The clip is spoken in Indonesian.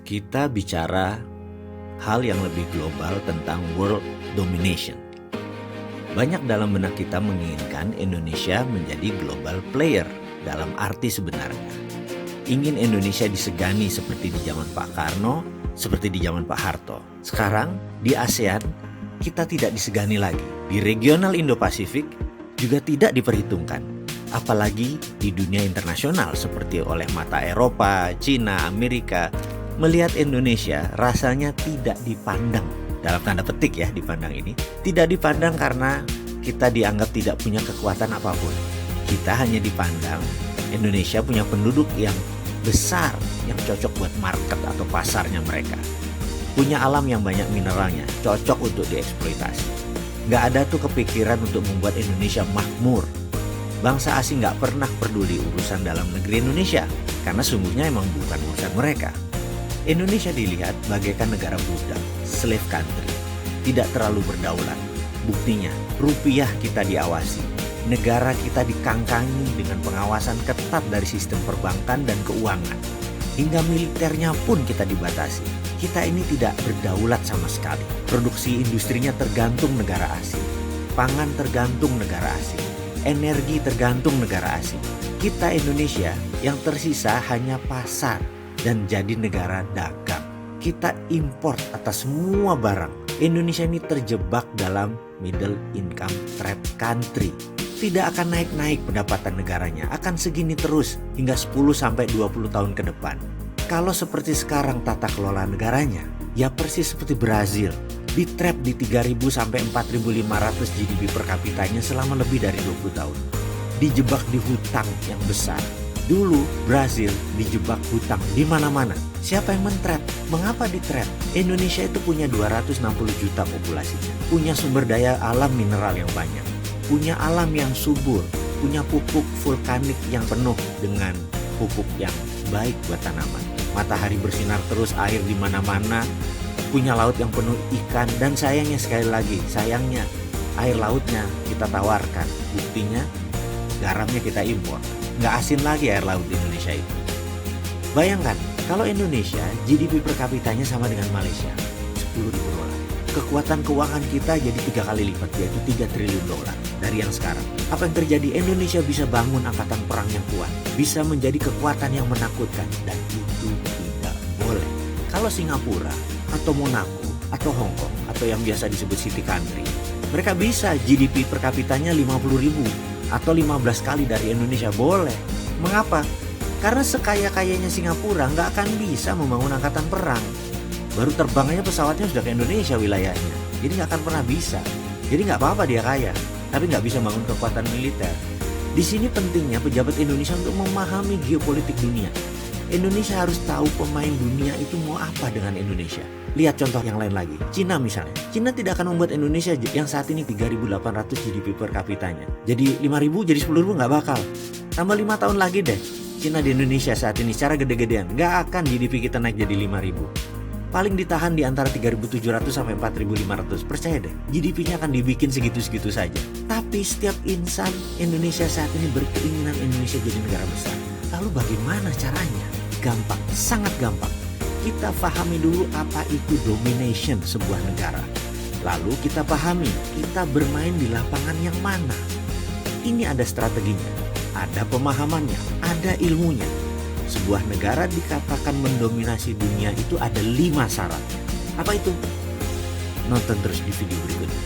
kita bicara hal yang lebih global tentang world domination. Banyak dalam benak kita menginginkan Indonesia menjadi global player dalam arti sebenarnya. Ingin Indonesia disegani seperti di zaman Pak Karno, seperti di zaman Pak Harto. Sekarang di ASEAN kita tidak disegani lagi. Di regional Indo-Pasifik juga tidak diperhitungkan. Apalagi di dunia internasional seperti oleh mata Eropa, Cina, Amerika. Melihat Indonesia rasanya tidak dipandang. Dalam tanda petik ya dipandang ini. Tidak dipandang karena kita dianggap tidak punya kekuatan apapun. Kita hanya dipandang Indonesia punya penduduk yang besar yang cocok buat market atau pasarnya mereka. Punya alam yang banyak mineralnya, cocok untuk dieksploitasi. Gak ada tuh kepikiran untuk membuat Indonesia makmur. Bangsa asing gak pernah peduli urusan dalam negeri Indonesia karena sungguhnya emang bukan urusan mereka. Indonesia dilihat bagaikan negara budak, slave country, tidak terlalu berdaulat. Buktinya, rupiah kita diawasi. Negara kita dikangkangi dengan pengawasan ketat dari sistem perbankan dan keuangan. Hingga militernya pun kita dibatasi. Kita ini tidak berdaulat sama sekali. Produksi industrinya tergantung negara asing. Pangan tergantung negara asing. Energi tergantung negara asing. Kita Indonesia yang tersisa hanya pasar dan jadi negara dagang. Kita import atas semua barang. Indonesia ini terjebak dalam middle income trap country. Tidak akan naik-naik pendapatan negaranya, akan segini terus hingga 10-20 tahun ke depan. Kalau seperti sekarang tata kelola negaranya, ya persis seperti Brazil, di trap di 3.000 sampai 4.500 GDP per kapitanya selama lebih dari 20 tahun. Dijebak di hutang yang besar. Dulu Brazil dijebak hutang di mana-mana. Siapa yang men-trap? Mengapa di-trap? Indonesia itu punya 260 juta populasinya, punya sumber daya alam mineral yang banyak. Punya alam yang subur, punya pupuk vulkanik yang penuh dengan pupuk yang baik buat tanaman. Matahari bersinar terus, air di mana-mana, punya laut yang penuh ikan, dan sayangnya sekali lagi, sayangnya air lautnya kita tawarkan. Buktinya garamnya kita impor. Nggak asin lagi air laut di Indonesia itu. Bayangkan, kalau Indonesia GDP per kapitanya sama dengan Malaysia, 10.000 dolar. Kekuatan keuangan kita jadi 3 kali lipat, yaitu 3 triliun dolar dari yang sekarang. Apa yang terjadi? Indonesia bisa bangun angkatan perang yang kuat, bisa menjadi kekuatan yang menakutkan, dan itu tidak boleh. Kalau Singapura atau Monaco atau Hong Kong atau yang biasa disebut city country, mereka bisa GDP per kapitanya 50.000 atau 15 kali dari Indonesia, boleh. Mengapa? Karena sekaya-kayanya Singapura nggak akan bisa membangun angkatan perang. Baru terbang aja pesawatnya sudah ke Indonesia wilayahnya. Jadi nggak akan pernah bisa. Jadi nggak apa-apa dia kaya, tapi nggak bisa bangun kekuatan militer. Di sini pentingnya pejabat Indonesia untuk memahami geopolitik dunia. Indonesia harus tahu pemain dunia itu mau apa dengan Indonesia. Lihat contoh yang lain lagi. Cina misalnya. Cina tidak akan membuat Indonesia yang saat ini 3.800 GDP per kapitanya jadi 5.000, jadi 10.000 nggak bakal. Tambah 5 tahun lagi deh. Cina di Indonesia saat ini secara gede-gedean nggak akan GDP kita naik jadi 5.000. Paling ditahan di antara 3.700 sampai 4.500. Percaya deh, GDP-nya akan dibikin segitu-segitu saja. Tapi setiap insan Indonesia saat ini berkeinginan Indonesia jadi negara besar. Lalu bagaimana caranya? Gampang, sangat gampang. Kita pahami dulu apa itu domination sebuah negara. Lalu kita pahami, kita bermain di lapangan yang mana. Ini ada strateginya, ada pemahamannya, ada ilmunya. Sebuah negara dikatakan mendominasi dunia itu ada 5 syarat. Apa itu? Nonton terus di video berikutnya.